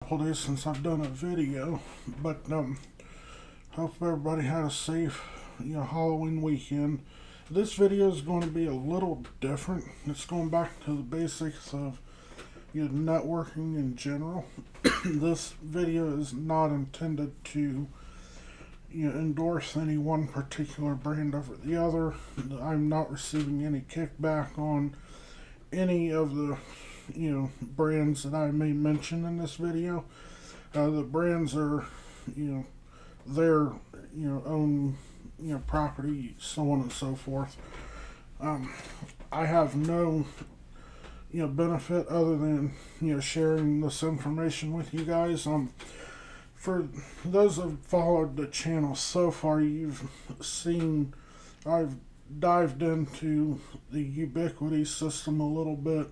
couple days since I've done a video, but hope everybody had a safe, Halloween weekend. This video is going to be a little different. It's going back to the basics of networking in general. This video is not intended to endorse any one particular brand over the other. I'm not receiving any kickback on any of the brands that I may mention in this video. The brands are their own property, so on and so forth. I have no benefit other than sharing this information with you guys. For those that have followed the channel so far, you've seen I've dived into the ubiquity system a little bit.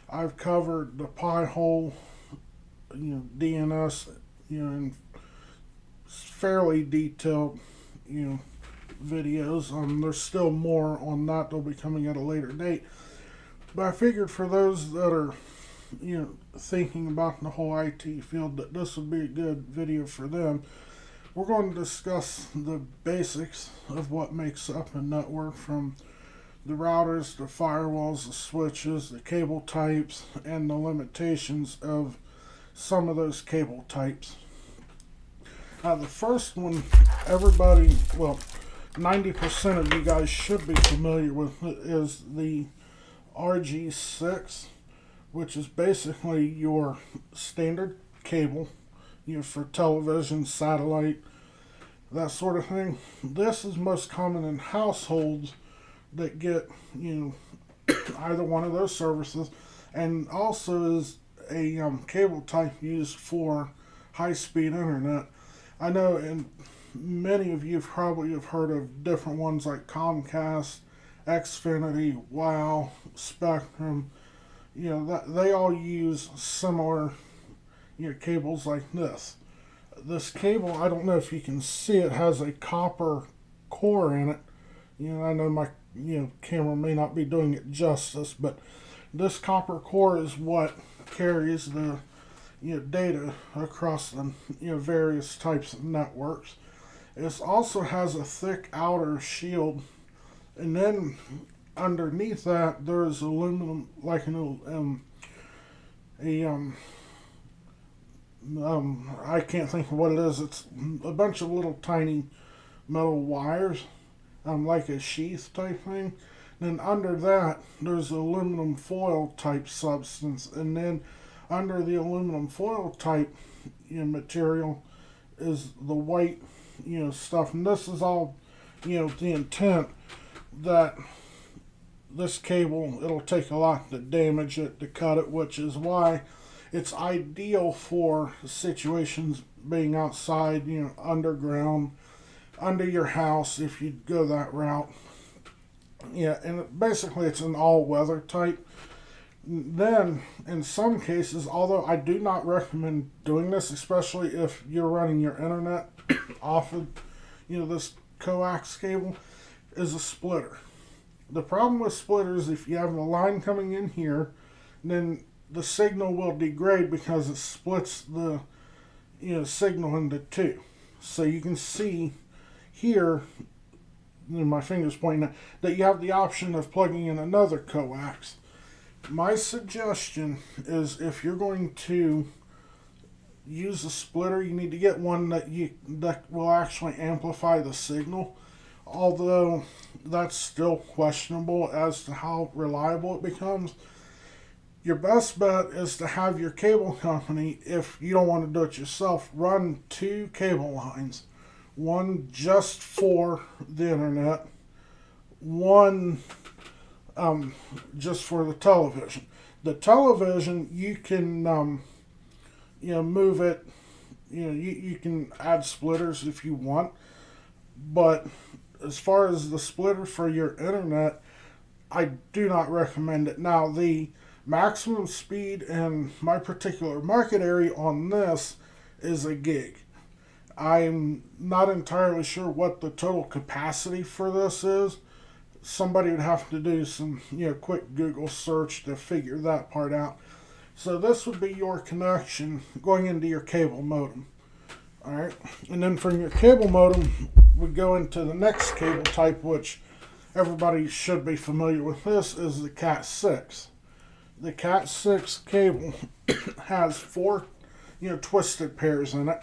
I've covered the Pi-hole, DNS, in fairly detailed, videos. There's still more on that. They'll be coming at a later date. But I figured for those that are, thinking about the whole IT field, that this would be a good video for them. We're going to discuss the basics of what makes up a network, from the routers, the firewalls, the switches, the cable types, and the limitations of some of those cable types. The first one, everybody, well, 90% of you guys should be familiar with it, is the RG6, which is basically your standard cable, for television, satellite, that sort of thing. This is most common in households that get either one of those services, and also is a cable type used for high-speed internet. I know, and many of you probably have heard of different ones like Comcast, Xfinity, Wow, Spectrum. That they all use similar cables like this. This cable, I don't know if you can see it, has a copper core in it. I know my camera may not be doing it justice, but this copper core is what carries the data across the various types of networks. It also has a thick outer shield, and then underneath that there's aluminum, like I can't think of what it is. It's a bunch of little tiny metal wires, like a sheath type thing. Then under that, there's aluminum foil type substance, and then under the aluminum foil type material is the white stuff. And this is all the intent that this cable, it'll take a lot to damage it, to cut it, which is why it's ideal for situations being outside, underground, under your house, if you go that route. And basically it's an all-weather type. Then, in some cases, although I do not recommend doing this, especially if you're running your internet off of, this coax cable, is a splitter. The problem with splitters, if you have the line coming in here, then the signal will degrade because it splits the signal into two. So you can see here, my finger's pointing at, that you have the option of plugging in another coax. My suggestion is, if you're going to use a splitter, you need to get one that will actually amplify the signal. Although that's still questionable as to how reliable it becomes. Your best bet is to have your cable company, if you don't want to do it yourself, run two cable lines. One just for the internet, one just for the television. The television, you can move it, you can add splitters if you want, but as far as the splitter for your internet, I do not recommend it. Now, the maximum speed in my particular market area on this is a gig. I'm not entirely sure what the total capacity for this is. Somebody would have to do some quick Google search to figure that part out. So this would be your connection going into your cable modem. Alright, and then from your cable modem, we go into the next cable type, which everybody should be familiar with. This is the Cat6. The Cat6 cable has four, twisted pairs in it,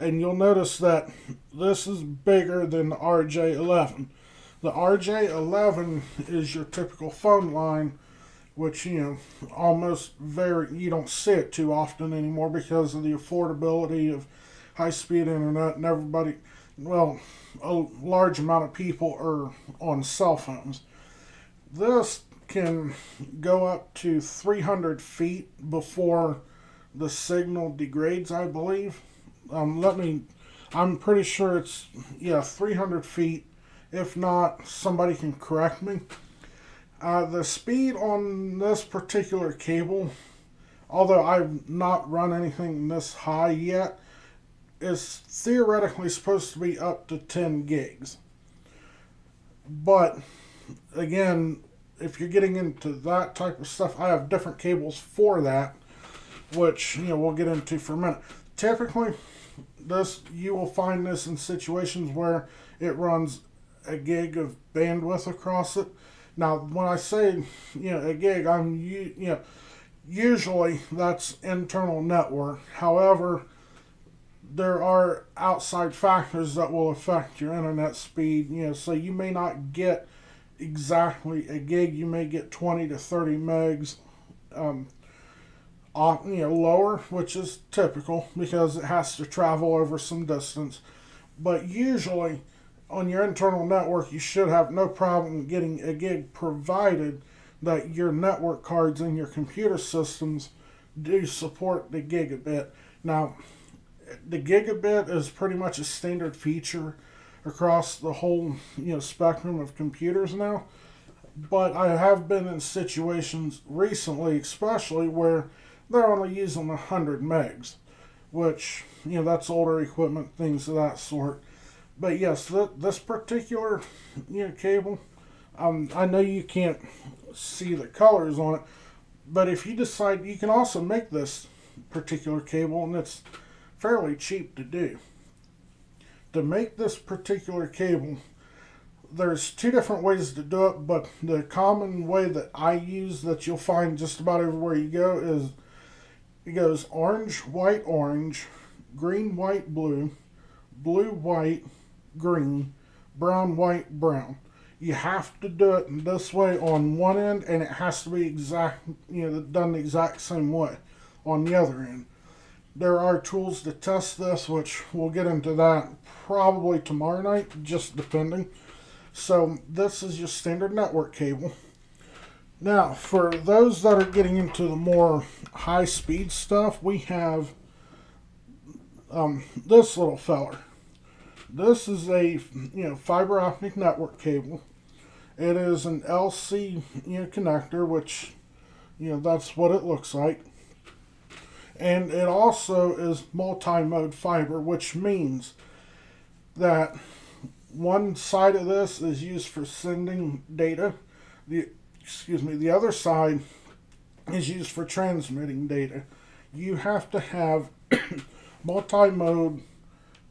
and you'll notice that this is bigger than the RJ11. The RJ11 is your typical phone line, which almost you don't see it too often anymore because of the affordability of high-speed internet, and everybody, well, a large amount of people are on cell phones. This can go up to 300 feet before the signal degrades, I believe. I'm pretty sure it's 300 feet. If not, somebody can correct me. The speed on this particular cable, although I've not run anything this high yet, is theoretically supposed to be up to 10 gigs. But again, if you're getting into that type of stuff, I have different cables for that, which we'll get into for a minute. Typically, you will find this in situations where it runs a gig of bandwidth across it. Now, when I say a gig, usually that's internal network. However, there are outside factors that will affect your internet speed. So you may not get exactly a gig. You may get 20 to 30 megs lower, which is typical because it has to travel over some distance. But usually on your internal network, you should have no problem getting a gig, provided that your network cards in your computer systems do support the gigabit. Now, the gigabit is pretty much a standard feature across the whole spectrum of computers now. But I have been in situations recently, especially where they're only using 100 megs, which that's older equipment, things of that sort. But yes, this particular cable, I know you can't see the colors on it, but if you decide, you can also make this particular cable, and it's fairly cheap to do. To make this particular cable, there's two different ways to do it, but the common way that I use, that you'll find just about everywhere you go, is it goes orange, white, orange, green, white, blue, blue, white, green, brown, white, brown. You have to do it in this way on one end, and it has to be done the exact same way on the other end. There are tools to test this, which we'll get into that probably tomorrow night, just depending. So this is your standard network cable. Now, for those that are getting into the more high-speed stuff, we have this little feller. This is a fiber optic network cable. It is an LC connector, which that's what it looks like. And it also is multi-mode fiber, which means that one side of this is used for sending data. The other side is used for transmitting data. You have to have multi-mode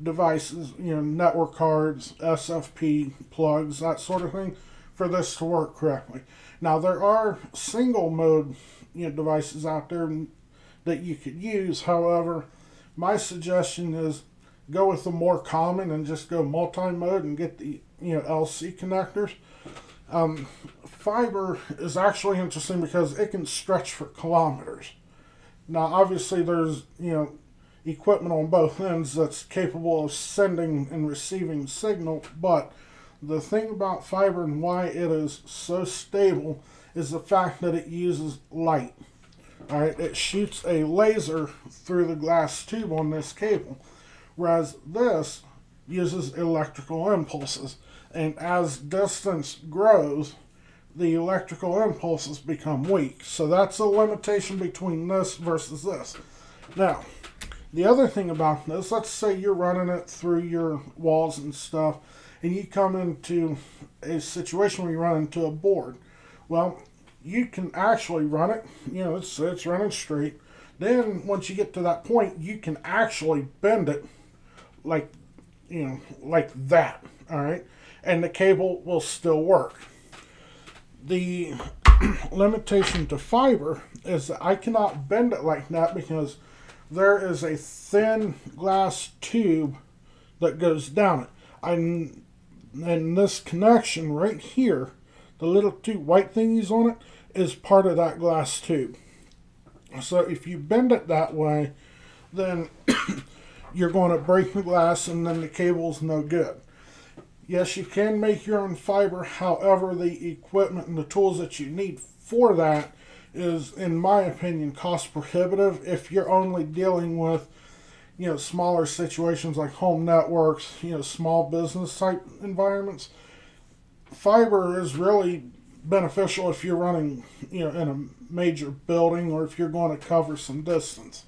devices, network cards, SFP plugs, that sort of thing, for this to work correctly. Now, there are single mode devices out there that you could use. However, my suggestion is go with the more common and just go multi-mode and get the LC connectors. Fiber is actually interesting because it can stretch for kilometers. Now, obviously, there's equipment on both ends that's capable of sending and receiving signal, but the thing about fiber and why it is so stable is the fact that it uses light. All right, it shoots a laser through the glass tube on this cable, whereas this uses electrical impulses. And as distance grows, the electrical impulses become weak. So that's a limitation between this versus this. Now, the other thing about this, let's say you're running it through your walls and stuff, and you come into a situation where you run into a board. Well, you can actually run it, it's running straight, Then once you get to that point, you can actually bend it like, like that, all right? And the cable will still work. The limitation to fiber is that I cannot bend it like that because there is a thin glass tube that goes down it. And this connection right here, the little two white thingies on it, is part of that glass tube. So if you bend it that way, then you're going to break the glass and then the cable's no good. Yes, you can make your own fiber. However, the equipment and the tools that you need for that is, in my opinion, cost prohibitive if you're only dealing with, smaller situations like home networks, small business type environments. Fiber is really beneficial if you're running, in a major building or if you're going to cover some distance.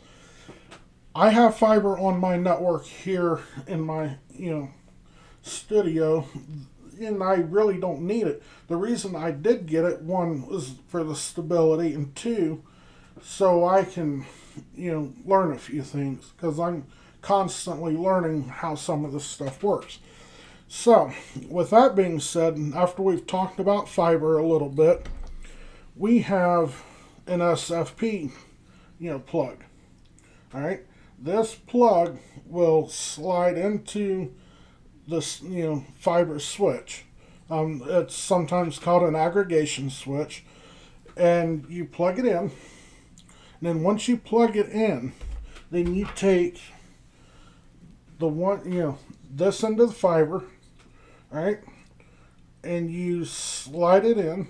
I have fiber on my network here in my, studio, and I really don't need it. The reason I did get it, one, was for the stability, and two, so I can, learn a few things, because I'm constantly learning how some of this stuff works. So, with that being said, and after we've talked about fiber a little bit, we have an SFP, plug. All right, this plug will slide into this, fiber switch. It's sometimes called an aggregation switch, and you plug it in. And then once you plug it in, then you take the one, this end of the fiber, right, and you slide it in,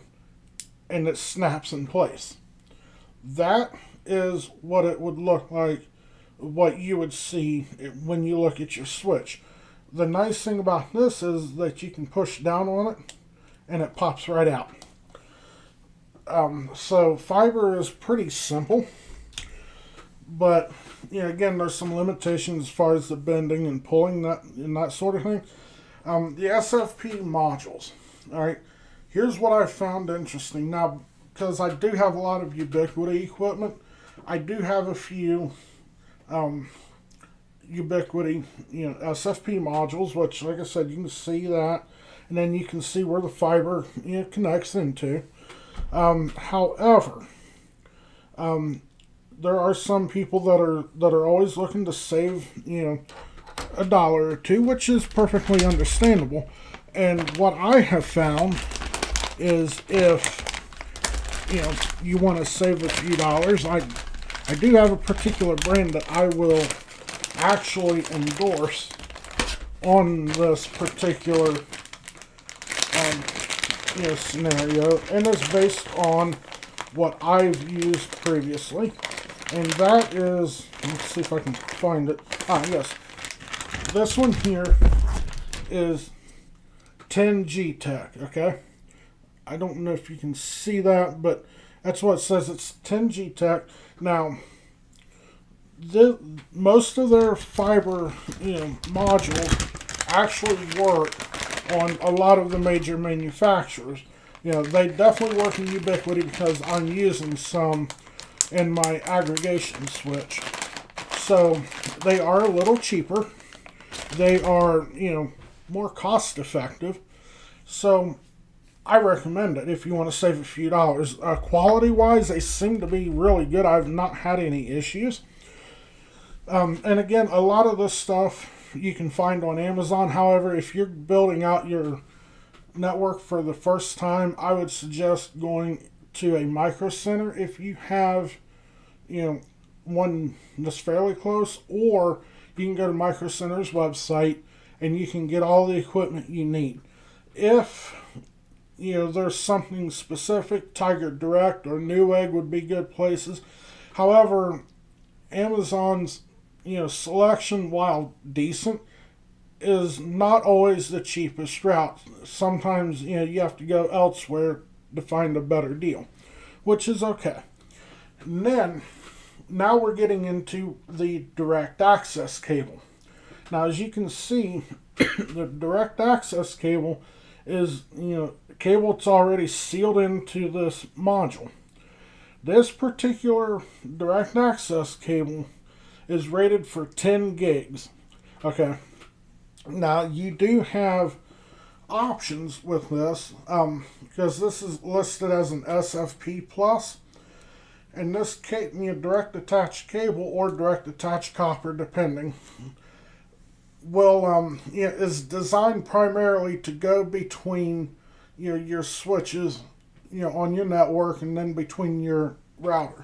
and it snaps in place. That is what it would look like, what you would see when you look at your switch. The nice thing about this is that you can push down on it and it pops right out. So fiber is pretty simple, but again, there's some limitations as far as the bending and pulling that sort of thing. The SFP modules. All right, here's what I found interesting. Now, because I do have a lot of Ubiquiti equipment, I do have a few Ubiquiti, SFP modules, which, like I said, you can see that, and then you can see where the fiber connects into. However, there are some people that are always looking to save, $1 or $2, which is perfectly understandable. And what I have found is if you want to save a few dollars, I do have a particular brand that I will actually endorse on this particular scenario, and it's based on what I've used previously, and that is, let's see if I can find it. Yes, this one here is 10G Tech. Okay, I don't know if you can see that, but that's what it says. It's 10G Tech. Now, most of their fiber, modules actually work on a lot of the major manufacturers. They definitely work in Ubiquiti because I'm using some in my aggregation switch. So they are a little cheaper. They are, more cost effective. So I recommend it if you want to save a few dollars. Quality wise, they seem to be really good. I've not had any issues. And again, a lot of this stuff you can find on Amazon. However, if you're building out your network for the first time, I would suggest going to a micro center if you have, one that's fairly close, or you can go to Micro Center's website and you can get all the equipment you need. If there's something specific, Tiger Direct or Newegg would be good places. However, Amazon's selection, while decent, is not always the cheapest route. Sometimes you have to go elsewhere to find a better deal, which is okay. And then now we're getting into the direct access cable. Now, as you can see, the direct access cable is, cable that's already sealed into this module. This particular direct access cable is rated for 10 gigs. Okay, now you do have options with this because this is listed as an SFP plus, and this direct attached cable or direct attached copper, depending, will is designed primarily to go between your switches, on your network, and then between your router.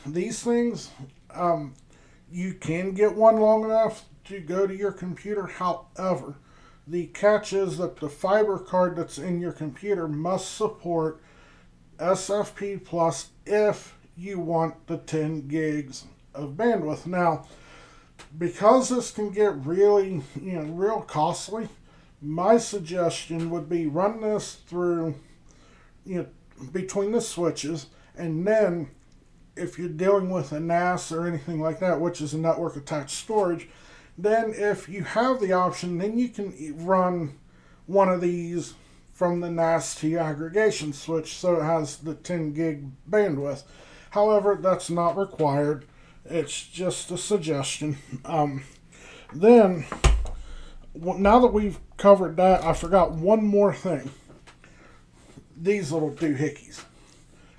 These things, you can get one long enough to go to your computer. However, the catch is that the fiber card that's in your computer must support SFP plus if you want the 10 gigs of bandwidth. Now, because this can get really, real costly, my suggestion would be run this through, between the switches, and then if you're dealing with a NAS or anything like that, which is a network attached storage, then if you have the option, then you can run one of these from the NAS to your aggregation switch so it has the 10 gig bandwidth. However, that's not required. It's just a suggestion. Then, now that we've covered that, I forgot one more thing. These little doohickeys.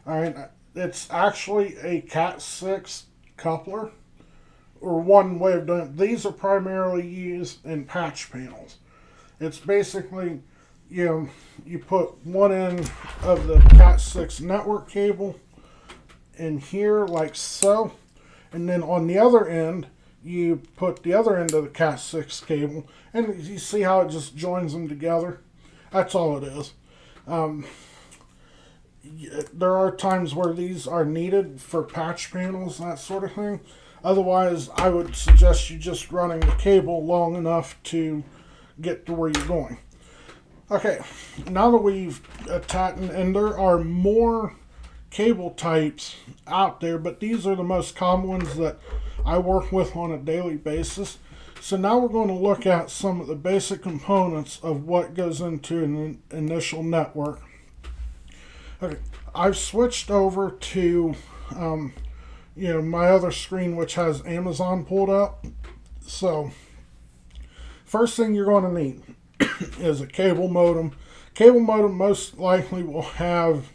Alright, it's actually a Cat 6 coupler, or one way of doing it. These are primarily used in patch panels. It's basically, you put one end of the Cat 6 network cable in here like so, and then on the other end you put the other end of the Cat 6 cable, and you see how it just joins them together. That's all it is. There are times where these are needed for patch panels, that sort of thing. Otherwise, I would suggest you just running the cable long enough to get to where you're going. Okay, now that we've attached, and there are more cable types out there, but these are the most common ones that I work with on a daily basis. So now we're going to look at some of the basic components of what goes into an initial network. Okay, I've switched over to my other screen, which has Amazon pulled up. So first thing you're going to need is a cable modem. Cable modem most likely will have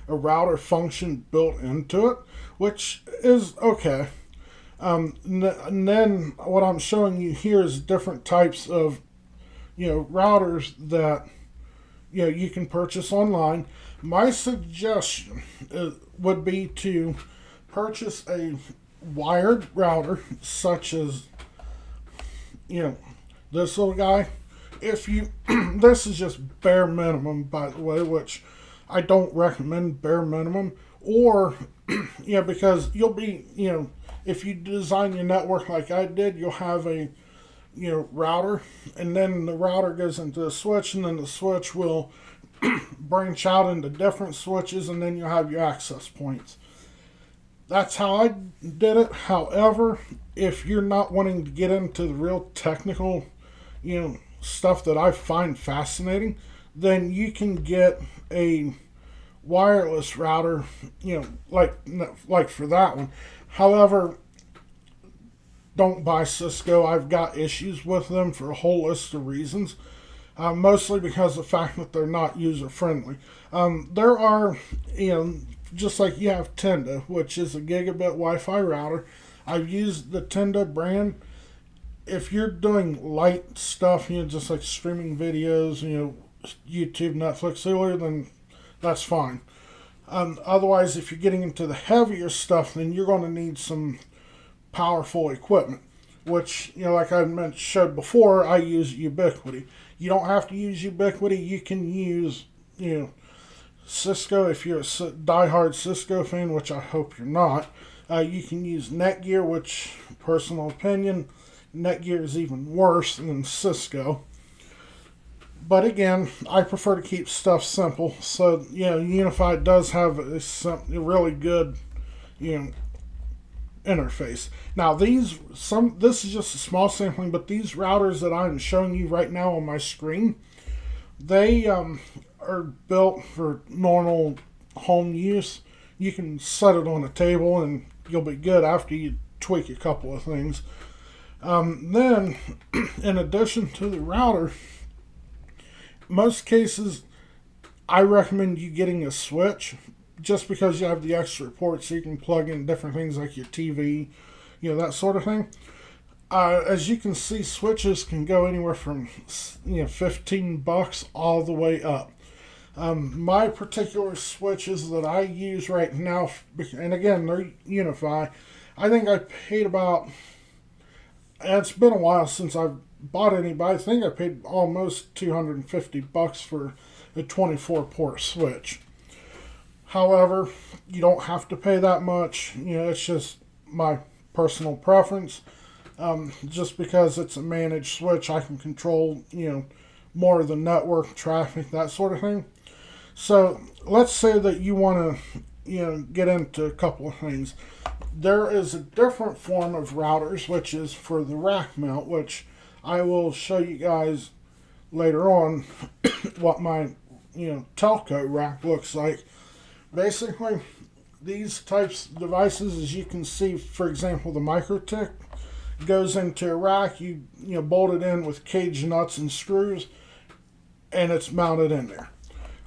a router function built into it, which is okay. And then what I'm showing you here is different types of routers that you can purchase online. My suggestion would be to purchase a wired router, such as this little guy. If you this is just bare minimum, by the way, which I don't recommend bare minimum, or because you'll be if you design your network like I did, you'll have a router, and then the router goes into the switch, and then the switch will branch out into different switches, and then you'll have your access points. That's how I did it. However, if you're not wanting to get into the real technical stuff that I find fascinating, then you can get a wireless router, like for that one. However, don't buy Cisco. I've got issues with them for a whole list of reasons. Mostly because of the fact that they're not user-friendly. There are, just like you have Tenda, which is a gigabit Wi-Fi router. I've used the Tenda brand. If you're doing light stuff, just like streaming videos, YouTube, Netflix, then that's fine. Otherwise, if you're getting into the heavier stuff, then you're going to need some powerful equipment, which, like I showed before, I use Ubiquiti. You don't have to use Ubiquiti. You can use, Cisco. If you're a diehard Cisco fan, which I hope you're not, you can use Netgear, which, personal opinion, Netgear is even worse than Cisco. But again, I prefer to keep stuff simple. So, Unified does have a really good, interface. Now this is just a small sampling, but these routers that I'm showing you right now on my screen, they are built for normal home use, you can set it on a table and you'll be good after you tweak a couple of things. Then, in addition to the router, most cases I recommend you getting a switch, just because you have the extra ports so you can plug in different things like your TV, that sort of thing. As you can see, switches can go anywhere from $15 all the way up. My particular switches that I use right now, and again, they're Unify, I think I paid about, it's been a while since I've bought any, but I think I paid almost $250 for a 24 port switch. However, you don't have to pay that much. It's just my personal preference. Just because it's a managed switch, I can control, more of the network traffic, that sort of thing. So let's say that you want to, get into a couple of things. There is a different form of routers, which is for the rack mount, which I will show you guys later on what my, telco rack looks like. Basically, these types of devices, as you can see, for example, the MikroTik goes into a rack. You bolt it in with cage nuts and screws, and it's mounted in there.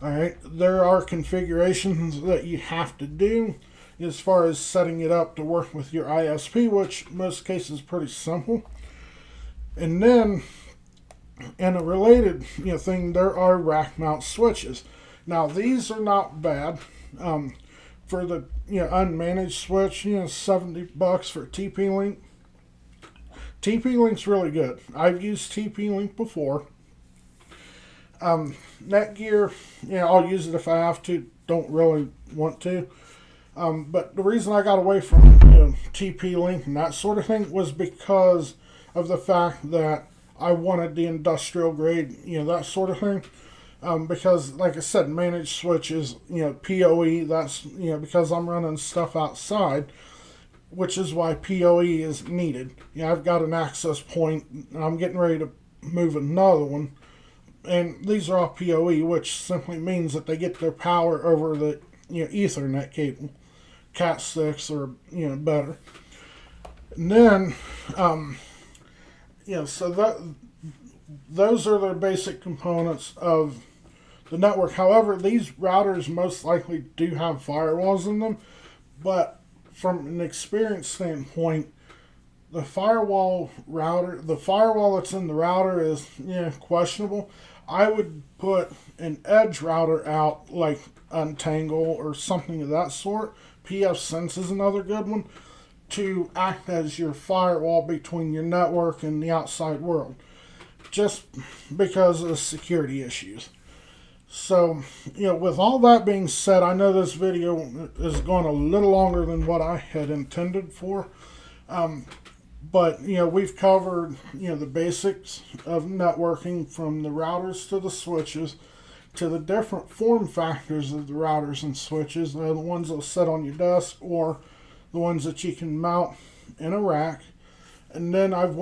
All right. There are configurations that you have to do as far as setting it up to work with your ISP, which in most cases is pretty simple. And then, in a related thing, there are rack mount switches. Now these are not bad. For the unmanaged switch, $70 for TP-Link. TP-Link's really good. I've used TP-Link before. Netgear, I'll use it if I have to. Don't really want to. But the reason I got away from TP-Link and that sort of thing was because of the fact that I wanted the industrial grade, that sort of thing. Because, like I said, managed switches, PoE, that's, because I'm running stuff outside, which is why PoE is needed. I've got an access point, and I'm getting ready to move another one. And these are all PoE, which simply means that they get their power over the, Ethernet cable, Cat 6 or, better. And then, so those are the basic components of the network. However, these routers most likely do have firewalls in them, but from an experience standpoint, the firewall that's in the router is questionable. I would put an edge router out like Untangle or something of that sort. PF-Sense is another good one, to act as your firewall between your network and the outside world, just because of security issues. So, with all that being said, I know this video is going a little longer than what I had intended for. But, we've covered, the basics of networking, from the routers to the switches to the different form factors of the routers and switches. They're the ones that will sit on your desk or the ones that you can mount in a rack. And then I've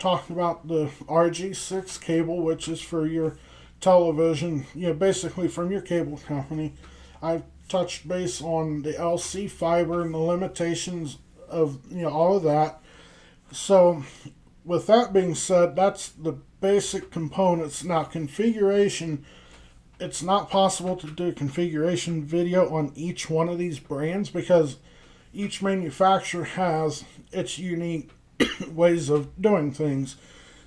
talked about the RG6 cable, which is for your television, basically from your cable company. I've touched base on the LC fiber and the limitations of all of that. So with that being said, that's the basic components. Now configuration, it's not possible to do a configuration video on each one of these brands because each manufacturer has its unique ways of doing things.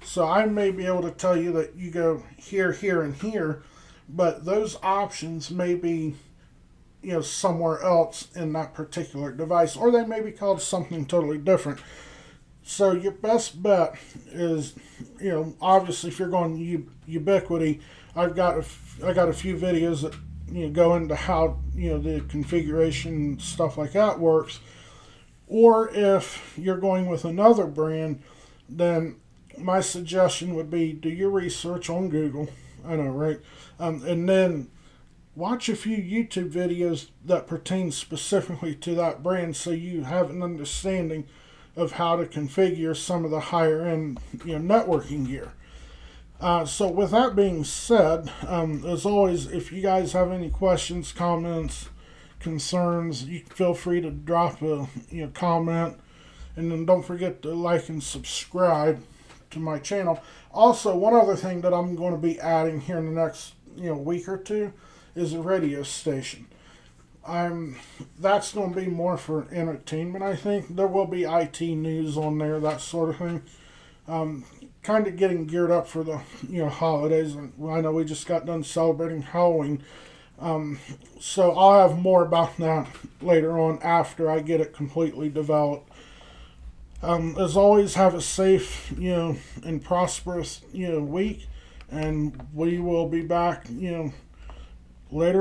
So I may be able to tell you that you go here, here, and here, but those options may be, somewhere else in that particular device, or they may be called something totally different. So your best bet is, obviously if you're going Ubiquity, I got a few videos that go into how the configuration stuff like that works. Or if you're going with another brand, then my suggestion would be do your research on Google. I know, right? And then watch a few YouTube videos that pertain specifically to that brand so you have an understanding of how to configure some of the higher end networking gear. So with that being said, as always, if you guys have any questions, comments, concerns, you feel free to drop a comment, and then don't forget to like and subscribe to my channel. Also, one other thing that I'm going to be adding here in the next week or two is a radio station. That's going to be more for entertainment. I think there will be IT news on there, that sort of thing. Kind of getting geared up for the holidays. I know we just got done celebrating Halloween, so I'll have more about that later on after I get it completely developed. As always, have a safe and prosperous week, and we will be back later